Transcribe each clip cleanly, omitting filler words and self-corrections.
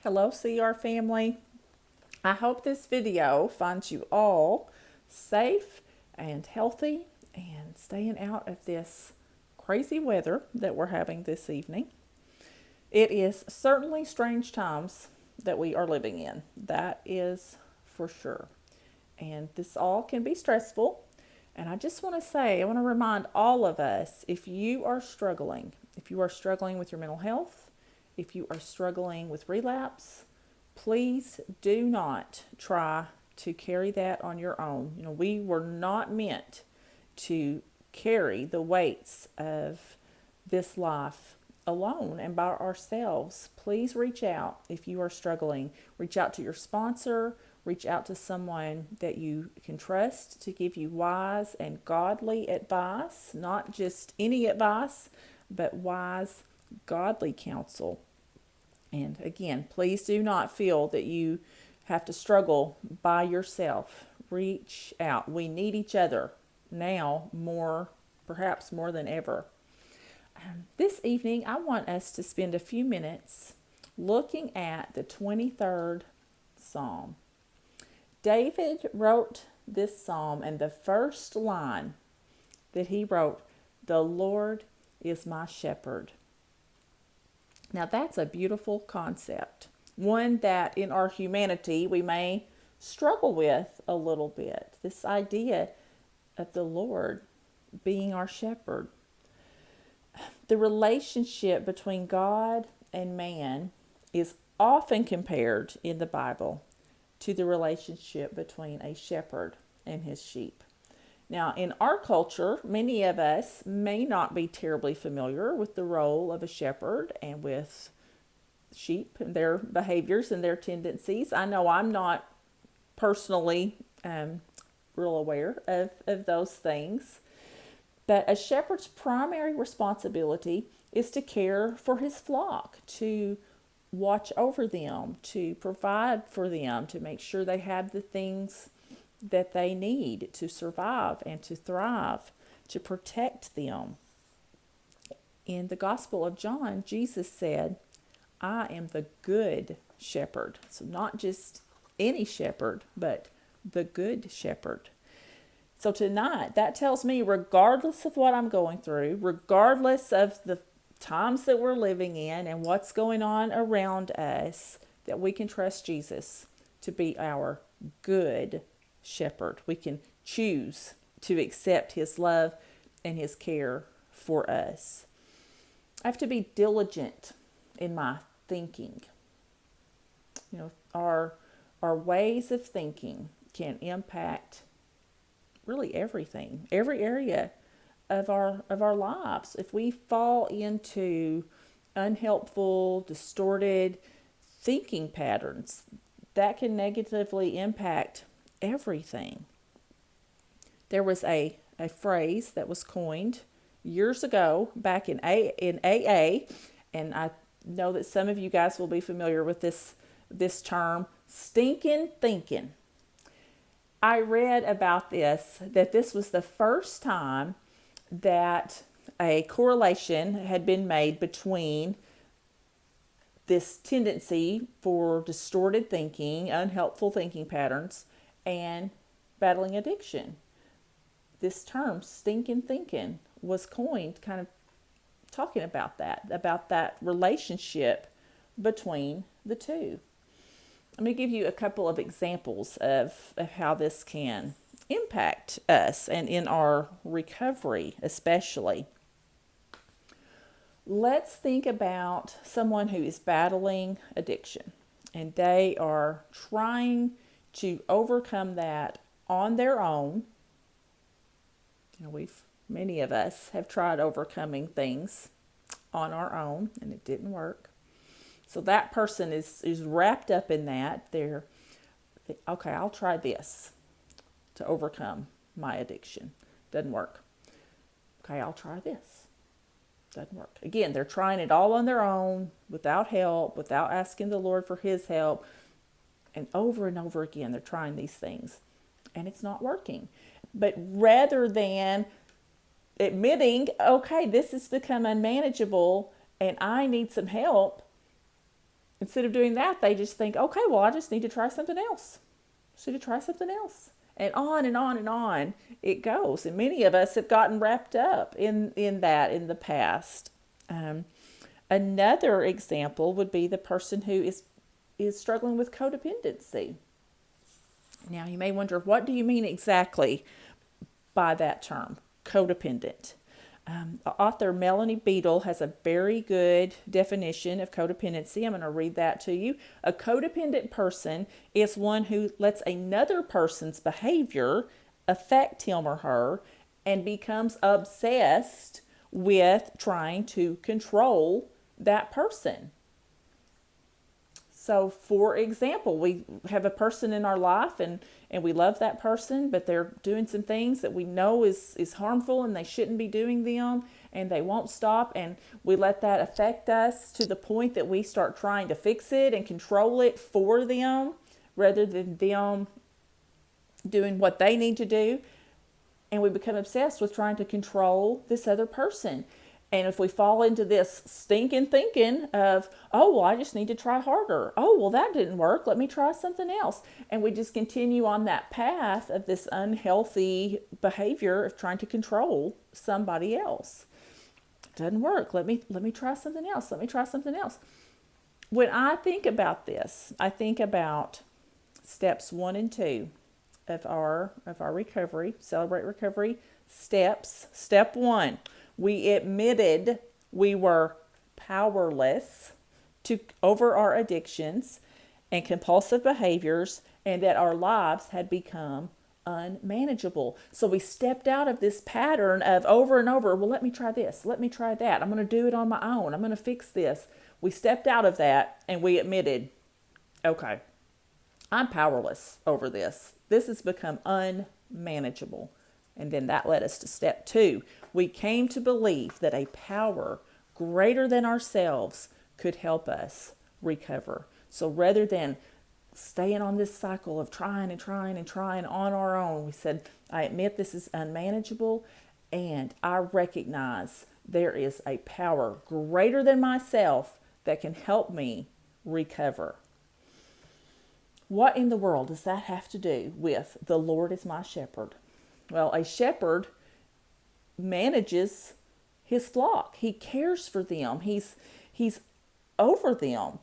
Hello, CR family. I hope this video finds you all safe and healthy and staying out of this crazy weather that we're having this evening. It is certainly strange times that we are living in. That is for sure. And this all can be stressful. And I just want to say, I want to remind all of us, if you are struggling with your mental health, if you are struggling with relapse, please do not try to carry that on your own. We were not meant to carry the weights of this life alone and by ourselves. Please reach out if you are struggling. Reach out to your sponsor. Reach out to someone that you can trust to give you wise and godly advice, not just any advice, but wise, godly counsel. And again, please do not feel that you have to struggle by yourself. Reach out. We need each other now perhaps more than ever. This evening, I want us to spend a few minutes looking at the 23rd Psalm. David wrote this psalm, and the first line that he wrote, "The Lord is my shepherd." Now that's a beautiful concept, one that in our humanity we may struggle with a little bit. This idea of the Lord being our shepherd. The relationship between God and man is often compared in the Bible to the relationship between a shepherd and his sheep. Now, in our culture, many of us may not be terribly familiar with the role of a shepherd and with sheep and their behaviors and their tendencies. I know I'm not personally real aware of those things. But a shepherd's primary responsibility is to care for his flock, to watch over them, to provide for them, to make sure they have the things that they need to survive and to thrive, to protect them. In the Gospel of John, Jesus said, "I am the good shepherd." So not just any shepherd, but the good shepherd. So tonight, that tells me, regardless of what I'm going through, regardless of the times that we're living in and what's going on around us, that we can trust Jesus to be our good shepherd. We can choose to accept his love and his care for us. I have to be diligent in my thinking. Our ways of thinking can impact really everything, every area of our lives. If we fall into unhelpful, distorted thinking patterns, that can negatively impact everything. There was a phrase that was coined years ago back in AA, and I know that some of you guys will be familiar with this term, stinking thinking. I read about that this was the first time that a correlation had been made between this tendency for distorted thinking, unhelpful thinking patterns, and battling addiction. This term, stinking thinking, was coined kind of talking about that relationship between the two. Let me give you a couple of examples of how this can impact us and in our recovery especially. Let's think about someone who is battling addiction and they are trying to overcome that on their own. Many of us have tried overcoming things on our own and it didn't work. So that person is wrapped up in that. Okay, I'll try this to overcome my addiction. Doesn't work. Okay, I'll try this. Doesn't work. Again, they're trying it all on their own, without help, without asking the Lord for his help. And over again, they're trying these things. And it's not working. But rather than admitting, okay, this has become unmanageable and I need some help, Instead of doing that, they just think, okay, well, I just need to try something else. Should I try something else? And on and on and on it goes. And many of us have gotten wrapped up in that in the past. Another example would be the person who is struggling with codependency. Now, you may wonder, what do you mean exactly by that term, codependent? Author Melanie Beadle has a very good definition of codependency. I'm going to read that to you. A codependent person is one who lets another person's behavior affect him or her and becomes obsessed with trying to control that person. So, for example, we have a person in our life and we love that person, but they're doing some things that we know is harmful and they shouldn't be doing them, and they won't stop, and we let that affect us to the point that we start trying to fix it and control it for them rather than them doing what they need to do. And we become obsessed with trying to control this other person. And if we fall into this stinking thinking of, oh, well, I just need to try harder. Oh, well, that didn't work. Let me try something else. And we just continue on that path of this unhealthy behavior of trying to control somebody else. Doesn't work. Let me try something else. Let me try something else. When I think about this, I think about steps 1 and 2 of our recovery, Celebrate Recovery steps. Step 1. We admitted we were powerless over our addictions and compulsive behaviors, and that our lives had become unmanageable. So we stepped out of this pattern of over and over, well, let me try this, let me try that, I'm going to do it on my own, I'm going to fix this. We stepped out of that and we admitted, okay, I'm powerless over this. This has become unmanageable. And then that led us to step 2. We came to believe that a power greater than ourselves could help us recover. So rather than staying on this cycle of trying and trying and trying on our own, we said, I admit this is unmanageable, and I recognize there is a power greater than myself that can help me recover. What in the world does that have to do with the Lord is my shepherd? Well, a shepherd manages his flock. He cares for them. He's over them.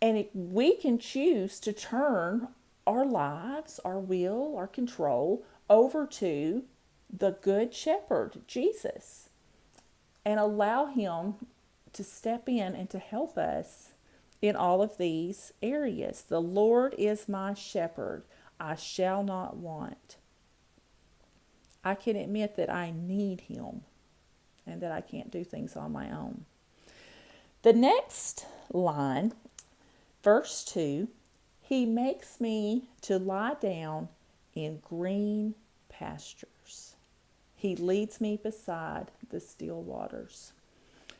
And we can choose to turn our lives, our will, our control over to the good shepherd, Jesus, and allow him to step in and to help us in all of these areas. The Lord is my shepherd. I shall not want. I can admit that I need him and that I can't do things on my own. The next line, verse 2, he makes me to lie down in green pastures. He leads me beside the still waters.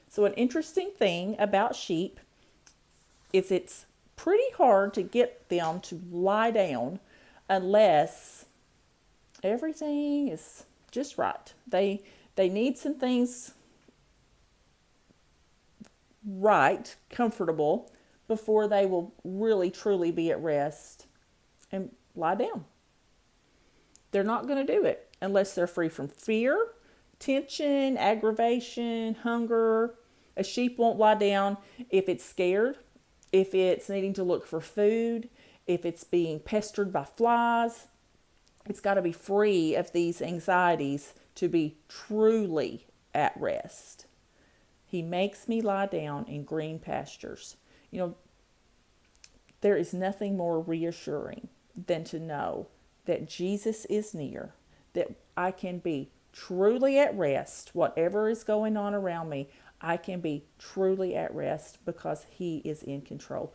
So an interesting thing about sheep is it's pretty hard to get them to lie down unless everything is just right. They need some things right, comfortable, before they will really truly be at rest and lie down. They're not going to do it unless they're free from fear, tension, aggravation, hunger. A sheep won't lie down if it's scared, if it's needing to look for food, if it's being pestered by flies. It's got to be free of these anxieties to be truly at rest. He makes me lie down in green pastures. You know, there is nothing more reassuring than to know that Jesus is near, that I can be truly at rest. Whatever is going on around me, I can be truly at rest because he is in control.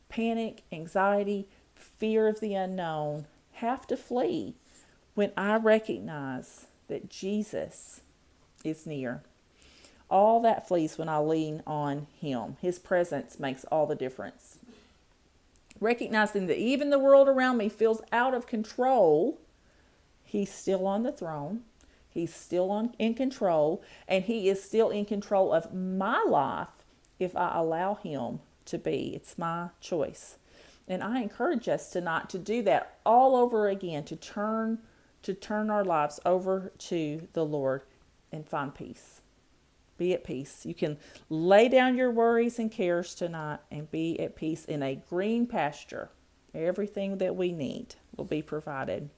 Panic, anxiety, fear of the unknown have to flee when I recognize that Jesus is near. All that flees when I lean on him. His presence makes all the difference. Recognizing that even the world around me feels out of control, he's still on the throne. He's still in control, and he is still in control of my life if I allow him to be. It's my choice. And I encourage us tonight to do that all over again, to turn our lives over to the Lord and find peace. Be at peace. You can lay down your worries and cares tonight and be at peace in a green pasture. Everything that we need will be provided.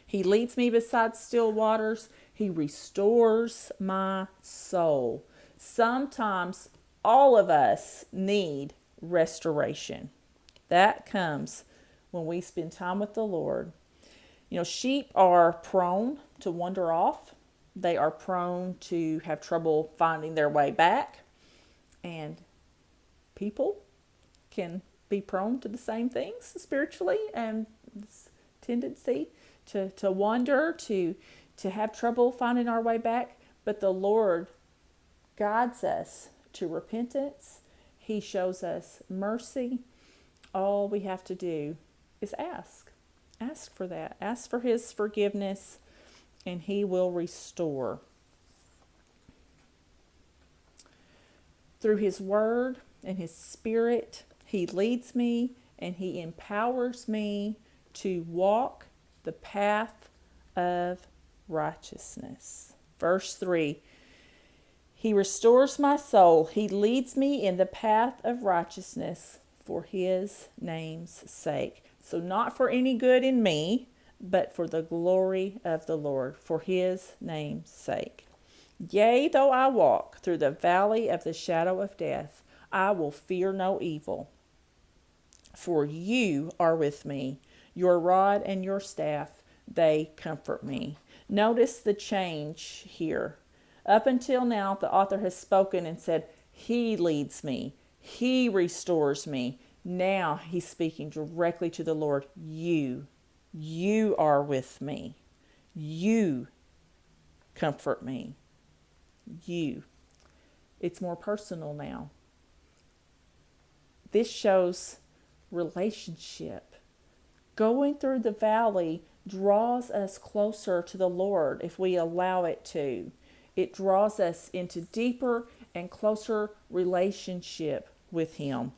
He leads me beside still waters. He restores my soul. Sometimes all of us need restoration. That comes when we spend time with the Lord. You know, sheep are prone to wander off. They are prone to have trouble finding their way back. And people can be prone to the same things spiritually, and this tendency to wander, to have trouble finding our way back. But the Lord guides us to repentance. He shows us mercy. All we have to do is ask. Ask for that. Ask for His forgiveness, and He will restore. Through His Word and His Spirit, He leads me and He empowers me to walk the path of righteousness. Verse 3, He restores my soul. He leads me in the path of righteousness for His name's sake. So not for any good in me, but for the glory of the Lord, for His name's sake. Yea, though I walk through the valley of the shadow of death, I will fear no evil. For You are with me. Your rod and Your staff, they comfort me. Notice the change here. Up until now, the author has spoken and said, He leads me. He restores me. Now he's speaking directly to the Lord. You are with me. You comfort me. You. It's more personal now. This shows relationship. Going through the valley draws us closer to the Lord if we allow it to. It draws us into deeper and closer relationship with Him.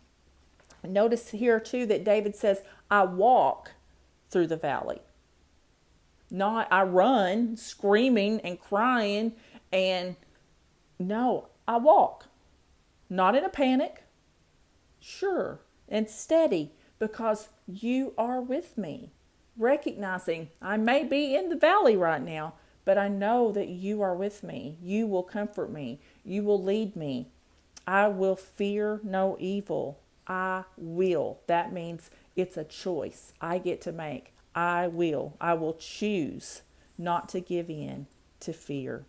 Notice here too that David says, I walk through the valley. Not I run screaming and crying, and no, I walk. Not in a panic. Sure, and steady, because You are with me. Recognizing I may be in the valley right now, but I know that You are with me. You will comfort me. You will lead me. I will fear no evil. I will. That means it's a choice I get to make. I will. I will choose not to give in to fear.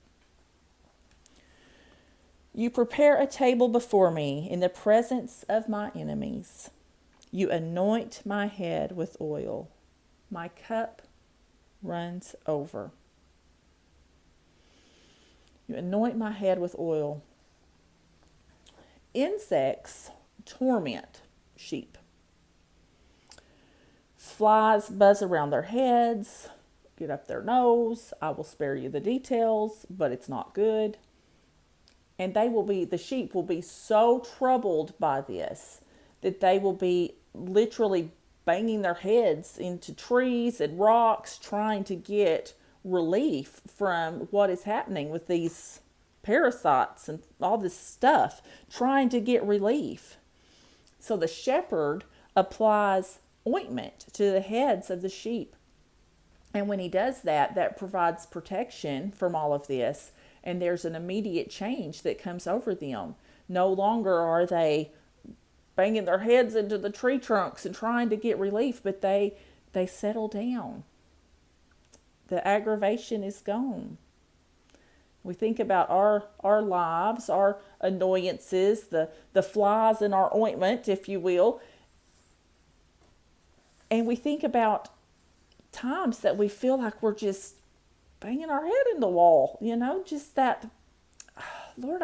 You prepare a table before me in the presence of my enemies. You anoint my head with oil. My cup runs over. You anoint my head with oil. Insects torment sheep. Flies buzz around their heads, get up their nose. I will spare you the details, but it's not good. And the sheep will be so troubled by this that they will be literally banging their heads into trees and rocks, trying to get relief from what is happening with these parasites and all this stuff, trying to get relief. So the shepherd applies ointment to the heads of the sheep. And when he does that, that provides protection from all of this. And there's an immediate change that comes over them. No longer are they banging their heads into the tree trunks and trying to get relief, but they settle down. The aggravation is gone. We think about our lives, our annoyances, the flies in our ointment, if you will. And we think about times that we feel like we're just banging our head in the wall, just that, Lord,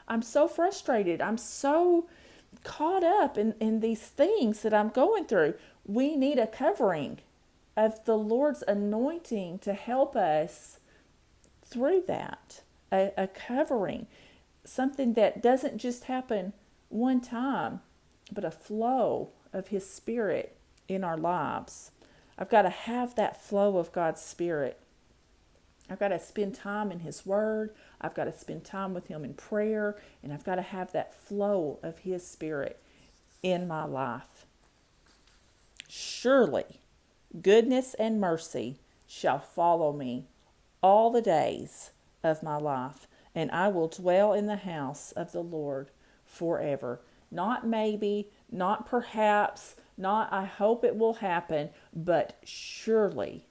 I'm so frustrated. I'm so caught up in these things that I'm going through. We need a covering of the Lord's anointing to help us through that. A covering. Something that doesn't just happen one time, but a flow of His Spirit in our lives. I've got to have that flow of God's Spirit. I've got to spend time in His Word. I've got to spend time with Him in prayer. And I've got to have that flow of His Spirit in my life. Surely, goodness and mercy shall follow me all the days of my life, and I will dwell in the house of the Lord forever. Not maybe, not perhaps, not I hope it will happen, but surely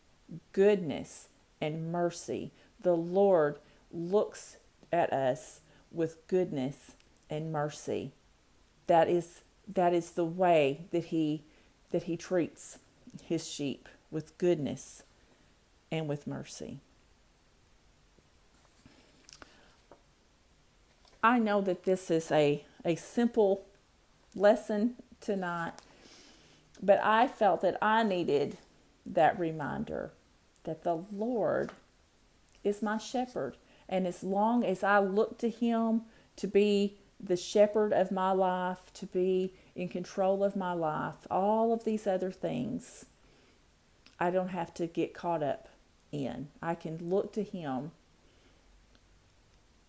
goodness and mercy. The Lord looks at us with goodness and mercy. That is the way that he treats His sheep, with goodness and with mercy. I know that this is a simple lesson tonight, but I felt that I needed that reminder that the Lord is my shepherd. And as long as I look to Him to be the shepherd of my life, to be in control of my life, all of these other things, I don't have to get caught up in. I can look to Him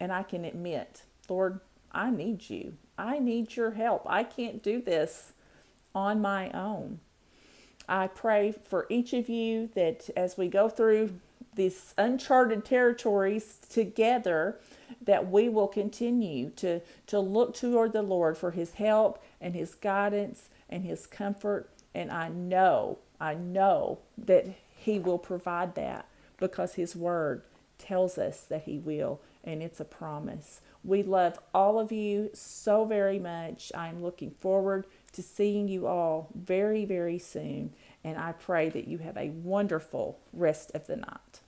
and I can admit, Lord, I need you. I need your help. I can't do this on my own. I pray for each of you that as we go through these uncharted territories together, that we will continue to look toward the Lord for His help and His guidance and His comfort. And I know that He will provide that, because His Word tells us that He will, and it's a promise. We love all of you so very much. I'm looking forward to seeing you all very, very soon. And I pray that you have a wonderful rest of the night.